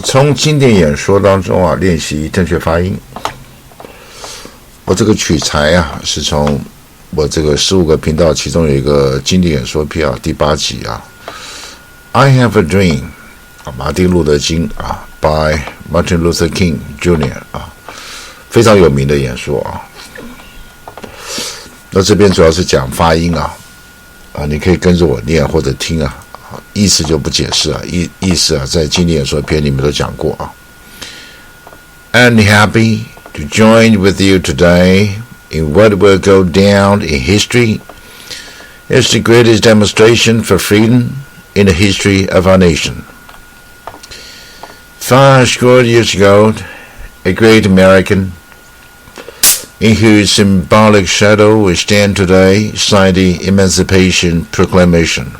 从经典演说当中练习正确发音。我这个取材是从我这个15个频道其中有一个经典演说篇第8集I Have a Dream 马丁路德金by Martin Luther King Jr. 非常有名的演说那这边主要是讲发音你可以跟着我念或者听意思就不解释意思在经典演说篇里面都讲过I'm happy to join with you today in what will go down in history as the greatest demonstration for freedom in the history of our nation. 50 years ago, a great American in whose symbolic shadow we stand today signed the Emancipation Proclamation.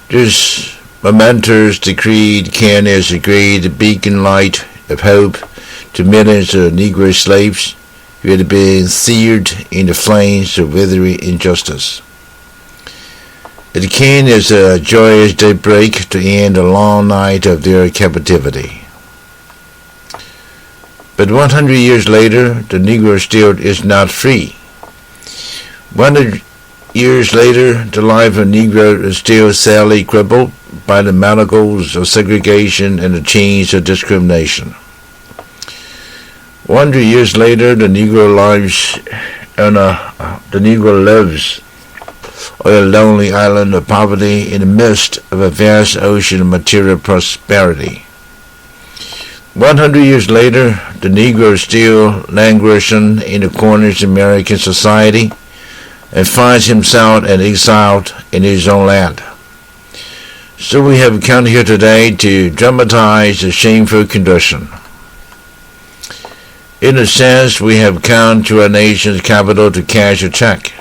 This momentous decree can as a great beacon light of hope to millions of Negro slaves who had been seared in the flames of withering injustice. It came as a joyous daybreak to end a long night of their captivity. But 100 years later, the Negro still is not free. 100 years later, the life of Negro is still sadly crippled by the manacles of segregation and the chains of discrimination. 100 years later, the Negro lives on a lonely island of poverty in the midst of a vast ocean of material prosperity. 100 years later, the Negro is still languishing in the corners of American society and finds himself an exile in his own land. So we have come here today to dramatize the shameful condition. In a sense, we have come to our nation's capital to cash a check.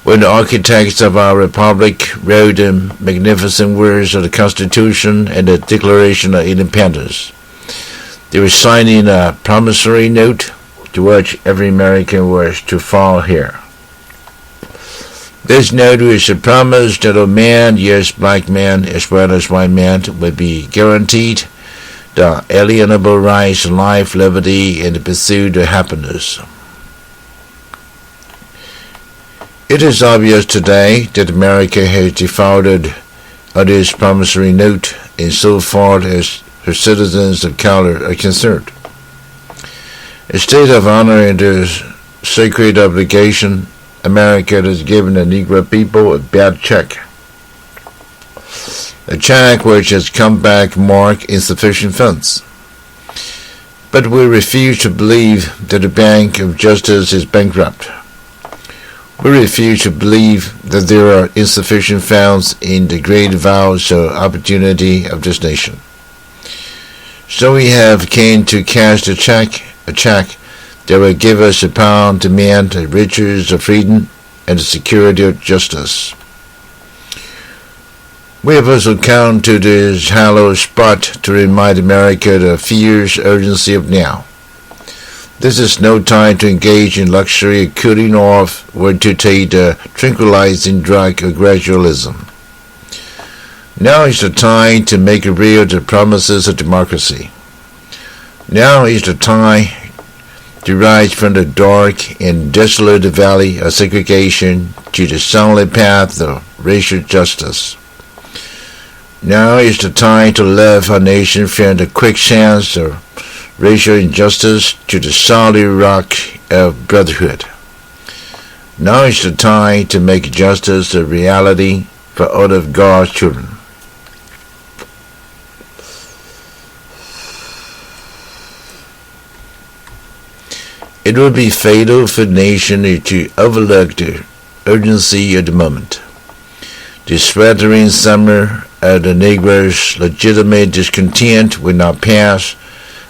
When the architects of our republic wrote the magnificent words of the Constitution and the Declaration of Independence, they were signing a promissory note to which every American was to follow here. This note was a promise that all men, yes, black men as well as white men, would be guaranteed the alienable rights to life, liberty, and the pursuit of happiness. It is obvious today that America has defaulted on this promissory note insofar as her citizens of color are concerned. A state of honor and a sacred obligation, America has given the Negro people a bad check. A check which has come back marked insufficient funds. But we refuse to believe that the Bank of Justice is bankrupt. We refuse to believe that there are insufficient funds in the great vows of opportunity of this nation. So we have came to cash a check that will give us the power to demand the riches of freedom and the security of justice. We have also come to this hallowed spot to remind America of the fierce urgency of now. This is no time to engage in luxury of cooling off or to take the tranquilizing drug of gradualism. Now is the time to make real the promises of democracy. Now is the time to rise from the dark and desolate valley of segregation to the sunlit path of racial justice. Now is the time to lift our nation from the quicksands of racial injustice to the solid rock of brotherhood. Now is the time to make justice a reality for all of God's children. It would be fatal for the nation to overlook the urgency of the moment. The sweltering summer of the Negro's legitimate discontent will not pass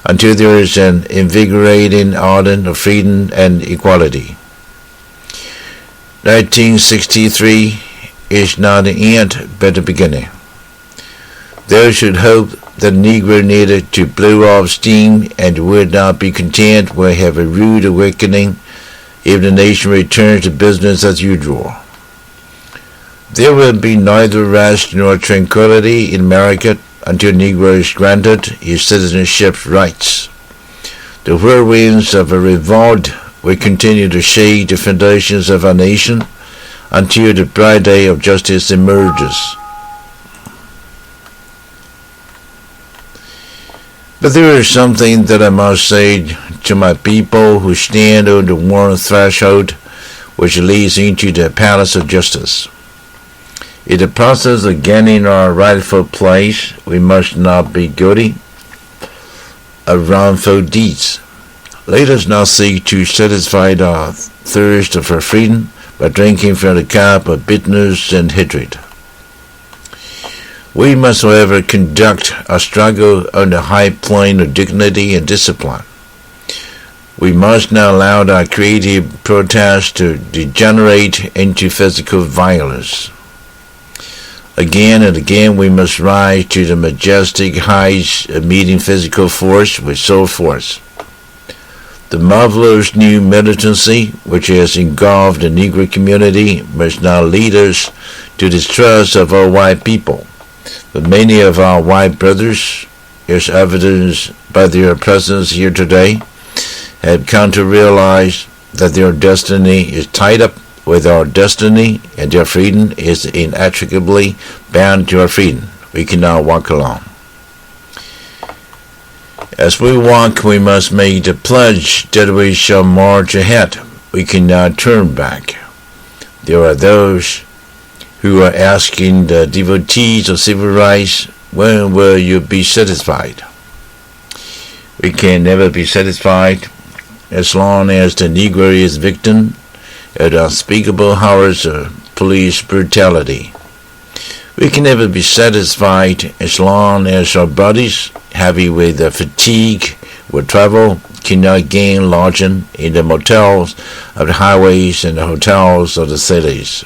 until there is an invigorating autumn of freedom and equality. 1963 is not the end but the beginning. Those who hope that the Negro needed to blow off steam and would not be content will have a rude awakening if the nation returns to business as usual. There will be neither rest nor tranquility in America until Negro is granted his citizenship rights. The whirlwinds of a revolt will continue to shake the foundations of our nation until the bright day of justice emerges. But there is something that I must say to my people who stand on the worn threshold which leads into the palace of justice. In the process of gaining our rightful place, we must not be guilty of wrongful deeds. Let us not seek to satisfy our thirst for freedom by drinking from the cup of bitterness and hatred. We must, however, conduct our struggle on the high plane of dignity and discipline. We must not allow our creative protest to degenerate into physical violence. Again and again, we must rise to the majestic heights of meeting physical force with soul force. The marvelous new militancy which has engulfed the Negro community must now lead us to distrust of our white people. But many of our white brothers, as evidenced by their presence here today, have come to realize that their destiny is tied up with our destiny, and their freedom is inextricably bound to our freedom. We cannot walk alone. As we walk, we must make the pledge that we shall march ahead. We cannot turn back. There are those who are asking the devotees of civil rights, when will you be satisfied? We can never be satisfied as long as the Negro is victim of the unspeakable horrors of police brutality. We can never be satisfied as long as our bodies, heavy with the fatigue with travel, cannot gain lodging in the motels of the highways and the hotels of the cities.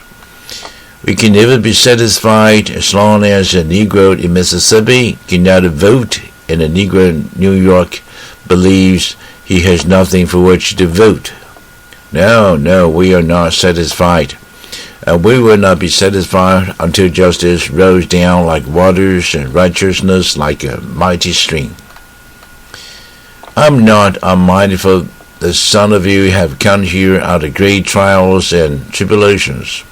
We can never be satisfied as long as a Negro in Mississippi cannot vote and a Negro in New York believes he has nothing for which to vote. No, we are not satisfied. And we will not be satisfied until justice rolls down like waters and righteousness like a mighty stream. I'm not unmindful that some of you have come here out of great trials and tribulations.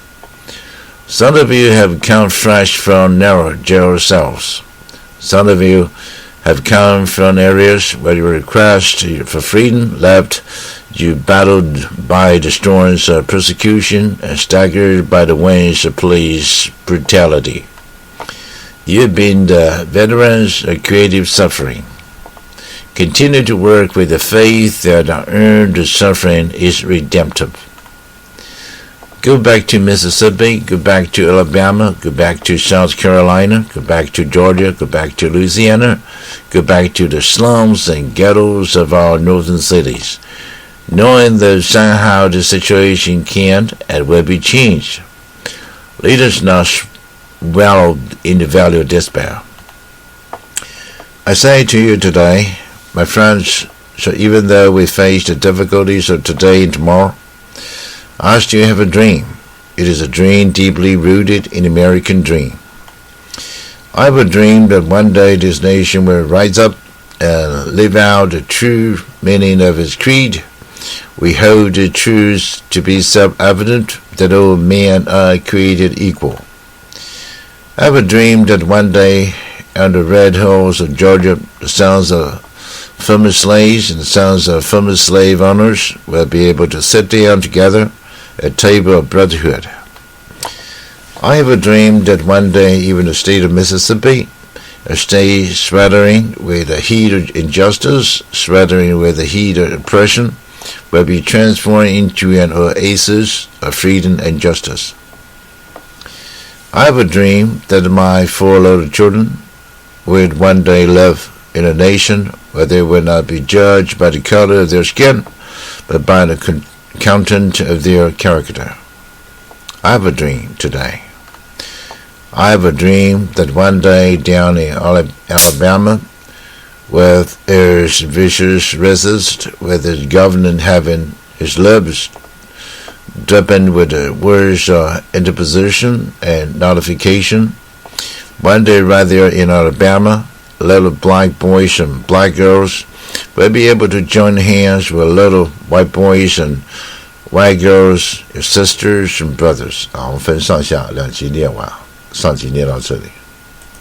Some of you have come fresh from narrow jail cells. Some of you have come from areas where you were crushed for freedom, left you battled by the storms of persecution and staggered by the winds of police brutality. You have been the veterans of creative suffering. Continue to work with the faith that our earned suffering is redemptive. Go back to Mississippi, go back to Alabama, go back to South Carolina, go back to Georgia, go back to Louisiana, go back to the slums and ghettos of our northern cities, knowing that somehow the situation can and will be changed. Let us not wallow in the valley of despair. I say to you today, my friends, so even though we face the difficulties of today and tomorrow, I still have a dream. It is a dream deeply rooted in the American dream. I have a dream that one day this nation will rise up and live out the true meaning of its creed. We hold the truth to be self-evident that all men are created equal. I have a dream that one day on the red hills of Georgia, the sons of former slaves and the sons of former slave owners will be able to sit down together at a table of brotherhood. I have a dream that one day even the state of Mississippi, a state sweltering with the heat of injustice, sweltering with the heat of oppression, will be transformed into an oasis of freedom and justice. I have a dream that my four little children will one day live in a nation where they will not be judged by the color of their skin, but by the content of their character. I have a dream today. I have a dream that one day down in Alabama, with its vicious resist, with its governor having his lips dripping with the words of interposition and notification, One day right there in Alabama, little black boys and black girls will be able to join hands with little white boys and white girls, your sisters and brothers. 我们分上下两集念完，上集念到这里。